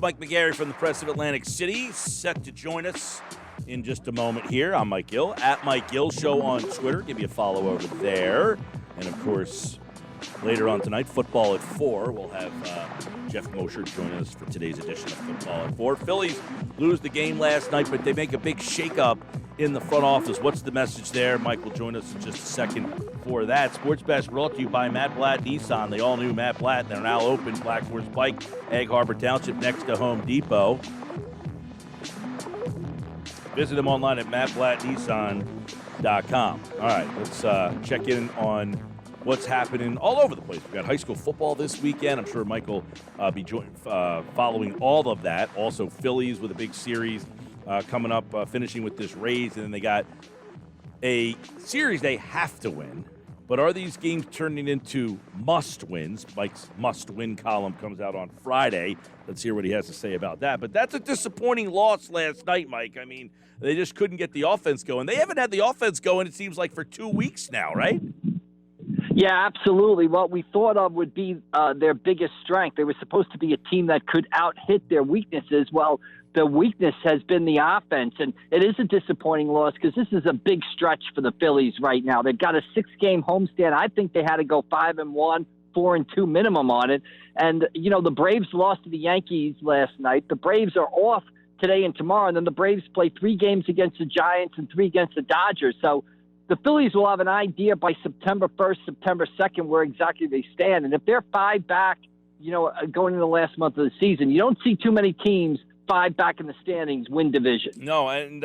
Mike McGarry from the Press of Atlantic City, set to join us in just a moment here. I'm Mike Gill, at Mike Gill Show on Twitter. Give me a follow over there. And, of course, later on tonight, football at 4. We'll have Jeff Mosher join us for today's edition of Football at 4. Phillies lose the game last night, but they make a big shakeup in the front office. What's the message there? Mike will join us in just a second for that. Sports Bash brought to you by Matt Blatt Nissan. They all knew Matt Blatt. They're now open. Blackmore's Pike, Egg Harbor Township, next to Home Depot. Visit them online at mattblattnissan.com. All right, let's check in on what's happening all over the place. We've got high school football this weekend. I'm sure Mike will be following all of that. Also, Phillies with a big series coming up, finishing with this Rays. And then they got a series they have to win. But are these games turning into must-wins? Mike's must-win column comes out on Friday. Let's hear what he has to say about that. But that's a disappointing loss last night, Mike. I mean, they just couldn't get the offense going. They haven't had the offense going, it seems like, for 2 weeks now, right? Yeah, absolutely. What we thought of would be their biggest strength. They were supposed to be a team that could out-hit their weaknesses. Well, the weakness has been the offense, and it is a disappointing loss because this is a big stretch for the Phillies right now. They've got a 6-game homestand. I think they had to go 5-1, 4-2 minimum on it. And, you know, the Braves lost to the Yankees last night. The Braves are off today and tomorrow, and then the Braves play 3 games against the Giants and 3 against the Dodgers. So the Phillies will have an idea by September 1st, September 2nd, where exactly they stand. And if they're 5 back, you know, going into the last month of the season, you don't see too many teams 5 back in the standings win division. No, and,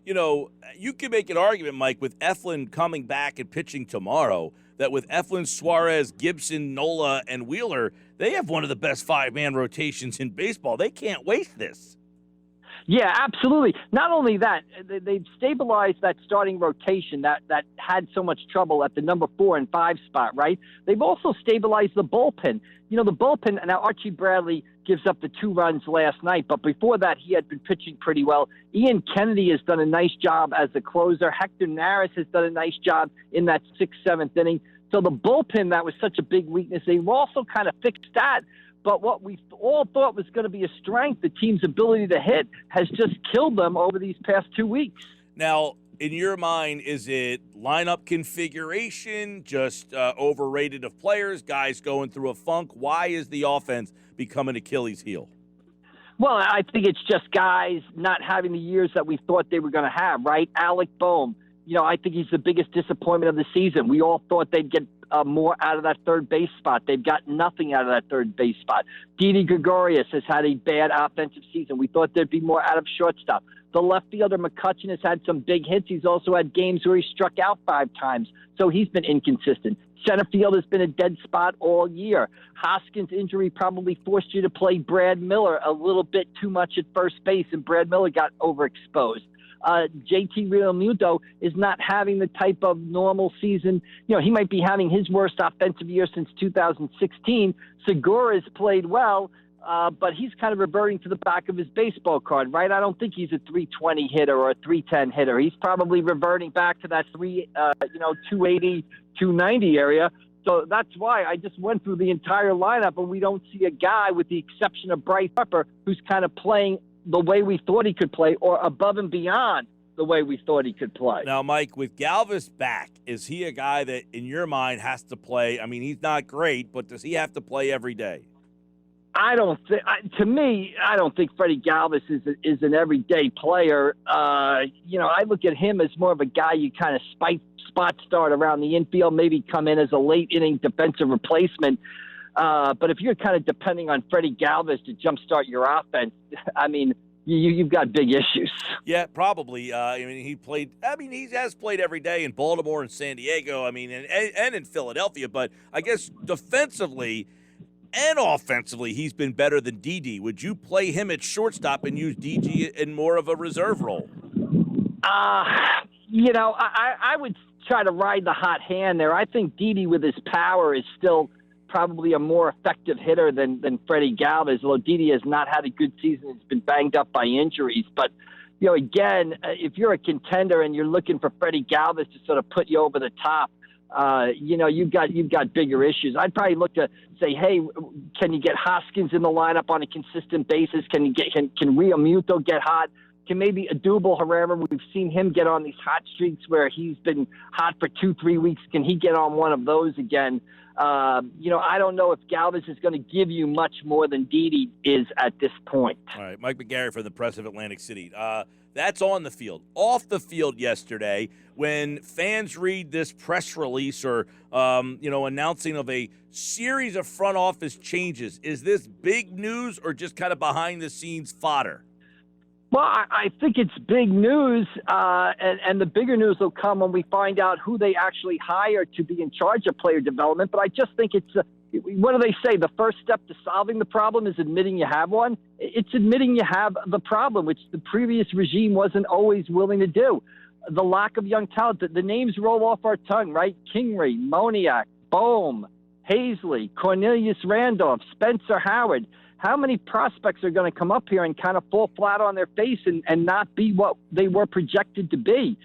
you know, you can make an argument, Mike, with Eflin coming back and pitching tomorrow, that with Eflin, Suarez, Gibson, Nola, and Wheeler, they have one of the best 5-man rotations in baseball. They can't waste this. Yeah, absolutely. Not only that, they've stabilized that starting rotation that had so much trouble at the number 4 and 5 spot, right? They've also stabilized the bullpen. You know, the bullpen, now Archie Bradley gives up the 2 runs last night, but before that, he had been pitching pretty well. Ian Kennedy has done a nice job as the closer. Hector Neris has done a nice job in that 6th, 7th inning. So the bullpen, that was such a big weakness. They've also kind of fixed that. But what we all thought was going to be a strength, the team's ability to hit, has just killed them over these past 2 weeks. Now, in your mind, is it lineup configuration, just overrated of players, guys going through a funk? Why is the offense becoming Achilles' heel? Well, I think it's just guys not having the years that we thought they were going to have, right? Alec Boehm, you know, I think he's the biggest disappointment of the season. We all thought they'd get more out of that third base spot. They've got nothing out of that third base spot. Didi Gregorius has had a bad offensive season. We thought there'd be more out of shortstop. The left fielder McCutchen has had some big hits. He's also had games where he struck out 5 times, so he's been inconsistent. Center field has been a dead spot all year. Hoskins' injury probably forced you to play Brad Miller a little bit too much at first base, and Brad Miller got overexposed. JT Realmuto is not having the type of normal season. You know, he might be having his worst offensive year since 2016. Segura's played well, but he's kind of reverting to the back of his baseball card, right? I don't think he's a 320 hitter or a 310 hitter. He's probably reverting back to that 280, 290 area. So that's why I just went through the entire lineup, and we don't see a guy, with the exception of Bryce Harper, who's kind of playing the way we thought he could play, or above and beyond the way we thought he could play. Now, Mike, with Galvis back, is he a guy that, in your mind, has to play? I mean, he's not great, but does he have to play every day? I don't think. To me, I don't think Freddie Galvis is an everyday player. You know, I look at him as more of a guy you kind of spot start around the infield, maybe come in as a late inning defensive replacement. But if you're kind of depending on Freddie Galvis to jumpstart your offense, I mean, you've got big issues. Yeah, probably. I mean, he has played every day in Baltimore and San Diego. I mean, and in Philadelphia. But I guess defensively and offensively, he's been better than Didi. Would you play him at shortstop and use Didi in more of a reserve role? You know, I would try to ride the hot hand there. I think Didi, with his power, is still probably a more effective hitter than Freddie Galvis, although Didi has not had a good season. He's been banged up by injuries. But, you know, again, if you're a contender and you're looking for Freddie Galvis to sort of put you over the top, you've got bigger issues. I'd probably look to say, hey, can you get Hoskins in the lineup on a consistent basis? Can Real Muto get hot? Can maybe Adubel Herrera, we've seen him get on these hot streaks where he's been hot for 2-3 weeks. Can he get on one of those again? I don't know if Galvis is going to give you much more than Didi is at this point. All right, Mike McGarry from the Press of Atlantic City. That's on the field. Off the field yesterday, when fans read this press release or, announcing of a series of front office changes, is this big news or just kind of behind-the-scenes fodder? Well, I think it's big news, and the bigger news will come when we find out who they actually hire to be in charge of player development. But I just think what do they say? The first step to solving the problem is admitting you have one. It's admitting you have the problem, which the previous regime wasn't always willing to do. The lack of young talent, the names roll off our tongue, right? Kingery, Moniak, Bohm, Hazley, Cornelius Randolph, Spencer Howard. How many prospects are going to come up here and kind of fall flat on their face and not be what they were projected to be?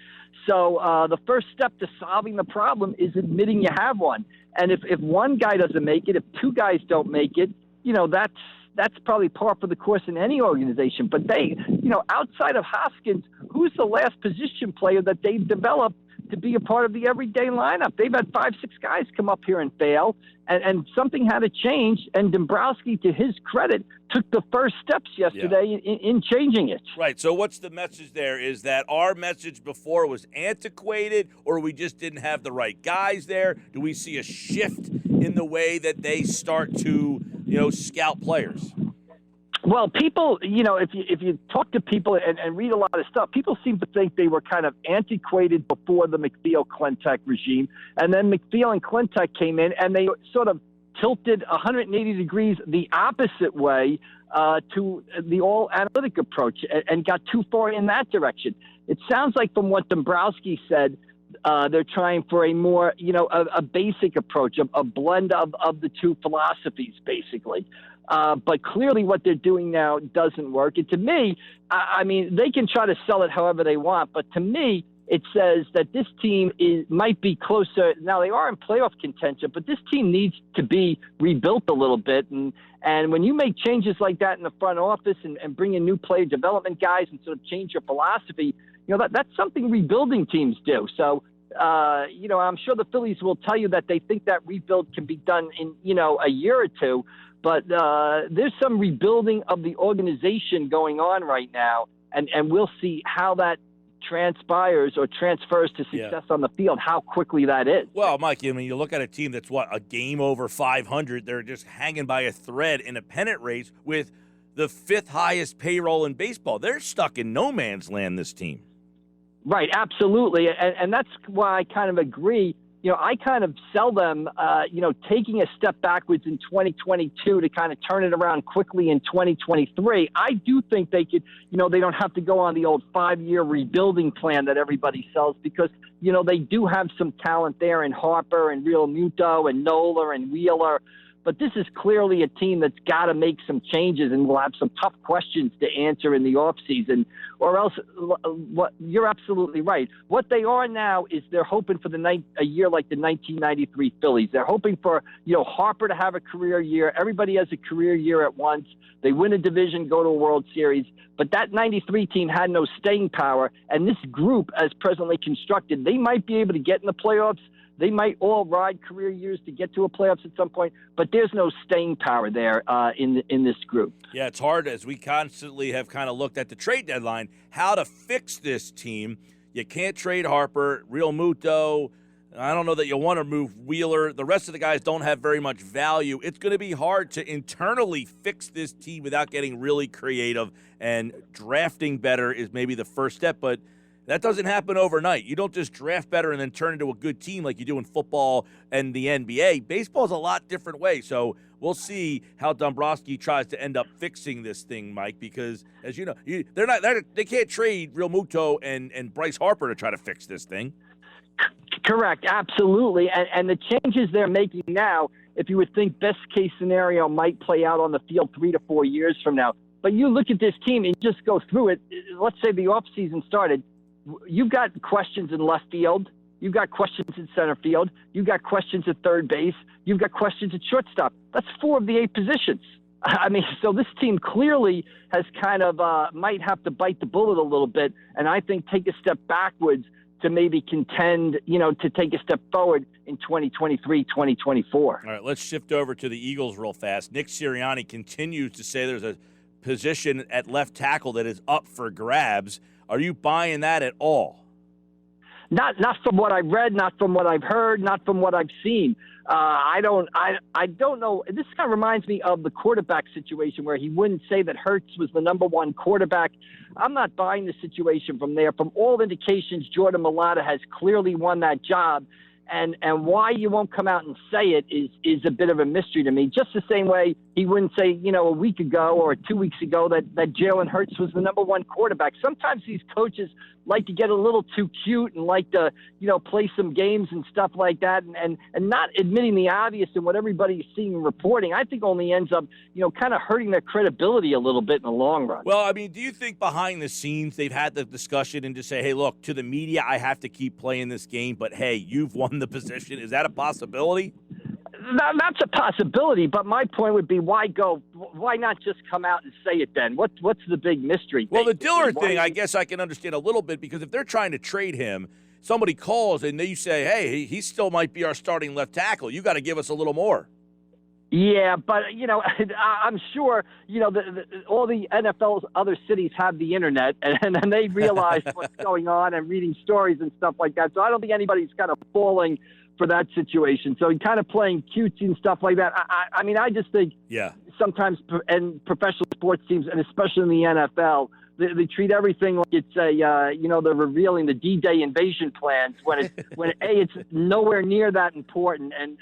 So the first step to solving the problem is admitting you have one. And if one guy doesn't make it, if two guys don't make it, that's probably par for the course in any organization. But outside of Hoskins, who's the last position player that they've developed to be a part of the everyday lineup? They've had 5-6 guys come up here and fail, and something had to change. And Dombrowski, to his credit, took the first steps yesterday in changing it. Right. So what's the message there? Is that our message before was antiquated, or we just didn't have the right guys there? Do we see a shift in the way that they start to, scout players? Well, people, if you talk to people and read a lot of stuff, people seem to think they were kind of antiquated before the McPhail-Klentak regime. And then McPhail and Klentak came in, and they sort of tilted 180 degrees the opposite way to the all-analytic approach and got too far in that direction. It sounds like from what Dombrowski said, they're trying for a more, a basic approach, a blend of the two philosophies, basically. But clearly what they're doing now doesn't work. And to me, they can try to sell it however they want, but to me, it says that this team might be closer. Now, they are in playoff contention, but this team needs to be rebuilt a little bit. And when you make changes like that in the front office and bring in new player development guys and sort of change your philosophy, that's something rebuilding teams do. So, I'm sure the Phillies will tell you that they think that rebuild can be done in, a year or two. But there's some rebuilding of the organization going on right now, and we'll see how that transpires or transfers to success on the field, how quickly that is. Well, Mike, you look at a team that's, a game over 500. They're just hanging by a thread in a pennant race with the 5th highest payroll in baseball. They're stuck in no man's land, this team. Right, absolutely. And that's why I kind of agree. I kind of sell them, taking a step backwards in 2022 to kind of turn it around quickly in 2023. I do think they could, they don't have to go on the old 5-year rebuilding plan that everybody sells because, they do have some talent there in Harper and Real Muto and Nola and Wheeler. But this is clearly a team that's got to make some changes and will have some tough questions to answer in the offseason. Or else, you're absolutely right. What they are now is they're hoping for a year like the 1993 Phillies. They're hoping for, Harper to have a career year. Everybody has a career year at once. They win a division, go to a World Series. But that 93 team had no staying power. And this group, as presently constructed, they might be able to get in the playoffs. They might all ride career years to get to a playoffs at some point, but there's no staying power there in this group. Yeah, it's hard as we constantly have kind of looked at the trade deadline, how to fix this team. You can't trade Harper, Real Muto. I don't know that you want to move Wheeler. The rest of the guys don't have very much value. It's going to be hard to internally fix this team without getting really creative, and drafting better is maybe the first step, but that doesn't happen overnight. You don't just draft better and then turn into a good team like you do in football and the NBA. Baseball's a lot different way. So we'll see how Dombrowski tries to end up fixing this thing, Mike, because as you know, they can't trade Real Muto and Bryce Harper to try to fix this thing. Correct, absolutely. And the changes they're making now, if you would think best case scenario might play out on the field 3 to 4 years from now. But you look at this team and just go through it. Let's say the offseason started. You've got questions in left field. You've got questions at center field. You've got questions at third base. You've got questions at shortstop. That's 4 of the 8 positions. I mean, so this team clearly has kind of might have to bite the bullet a little bit, and I think take a step backwards to maybe contend, to take a step forward in 2023, 2024. All right, let's shift over to the Eagles real fast. Nick Sirianni continues to say there's a position at left tackle that is up for grabs. Are you buying that at all? Not from what I've read, not from what I've heard, not from what I've seen. I don't know. This kind of reminds me of the quarterback situation where he wouldn't say that Hurts was the number 1 quarterback. I'm not buying the situation from there. From all indications, Jordan Mailata has clearly won that job. And why you won't come out and say it is a bit of a mystery to me. Just the same way he wouldn't say, a week ago or 2 weeks ago that Jalen Hurts was the number 1 quarterback. Sometimes these coaches like to get a little too cute and like to, play some games and stuff like that. And not admitting the obvious and what everybody's seeing and reporting, I think only ends up, kind of hurting their credibility a little bit in the long run. Well, I mean, do you think behind the scenes they've had the discussion and just say, hey, look, to the media, I have to keep playing this game, but hey, you've won the position. Is that a possibility? That's a possibility, but my point would be, why go? Why not just come out and say it then? What's the big mystery? Well, the Dillard thing, I guess I can understand a little bit, because if they're trying to trade him, somebody calls and they say, hey, he still might be our starting left tackle. You got to give us a little more. Yeah, but, I'm sure, all the NFL's other cities have the internet, and they realize what's going on and reading stories and stuff like that. So I don't think anybody's kind of falling for that situation. So he kind of playing cutesy and stuff like that. I mean, I just think sometimes and professional sports teams, and especially in the NFL, they treat everything like it's they're revealing the D-Day invasion plans when it's nowhere near that important. And,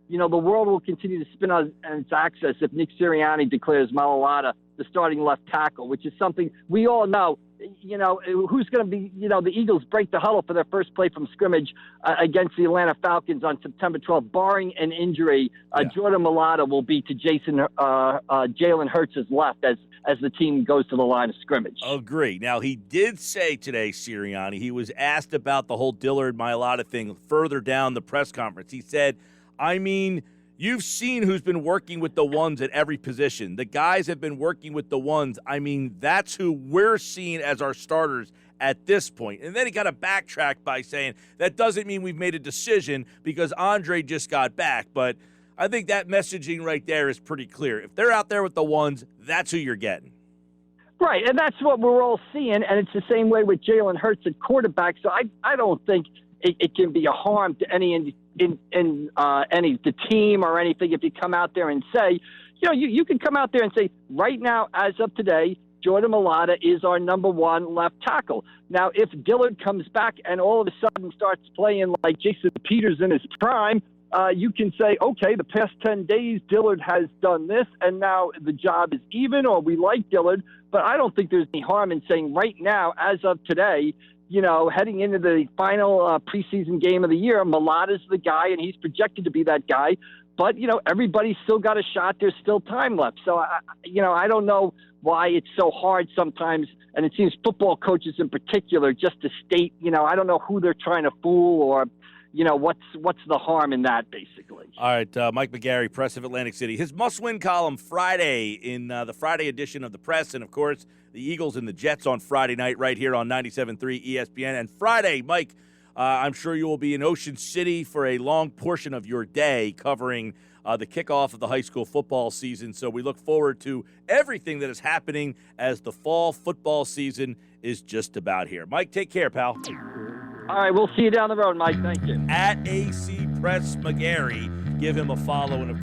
the world will continue to spin on its axis if Nick Sirianni declares Mailata the starting left tackle, which is something we all know. Who's going to be, the Eagles break the huddle for their first play from scrimmage against the Atlanta Falcons on September 12th. Barring an injury, Jordan Mailata will be to Jalen Hurts' left as the team goes to the line of scrimmage. Agree. Now, he did say today, Sirianni, he was asked about the whole Dillard Mailata thing further down the press conference. He said, I mean, you've seen who's been working with the ones at every position. The guys have been working with the ones. I mean, that's who we're seeing as our starters at this point. And then he got to backtrack by saying, that doesn't mean we've made a decision because Andre just got back. But I think that messaging right there is pretty clear. If they're out there with the ones, that's who you're getting. Right, and that's what we're all seeing, and it's the same way with Jalen Hurts at quarterback. So I don't think it can be a harm to any the team or anything if you come out there and say, you can come out there and say, right now, as of today, Jordan Mailata is our number 1 left tackle. Now, if Dillard comes back and all of a sudden starts playing like Jason Peters in his prime, you can say, okay, the past 10 days, Dillard has done this, and now the job is even, or we like Dillard. But I don't think there's any harm in saying right now, as of today, heading into the final preseason game of the year, Mailata's the guy, and he's projected to be that guy. But, everybody's still got a shot. There's still time left. So, I don't know why it's so hard sometimes, and it seems football coaches in particular, just to state, I don't know who they're trying to fool or, what's the harm in that, basically. All right, Mike McGarry, Press of Atlantic City. His must-win column Friday in the Friday edition of the Press, and, of course, the Eagles and the Jets on Friday night right here on 97.3 ESPN. And Friday, Mike, I'm sure you will be in Ocean City for a long portion of your day covering the kickoff of the high school football season. So we look forward to everything that is happening as the fall football season is just about here. Mike, take care, pal. All right, we'll see you down the road, Mike. Thank you. At AC Press McGarry. Give him a follow. And, of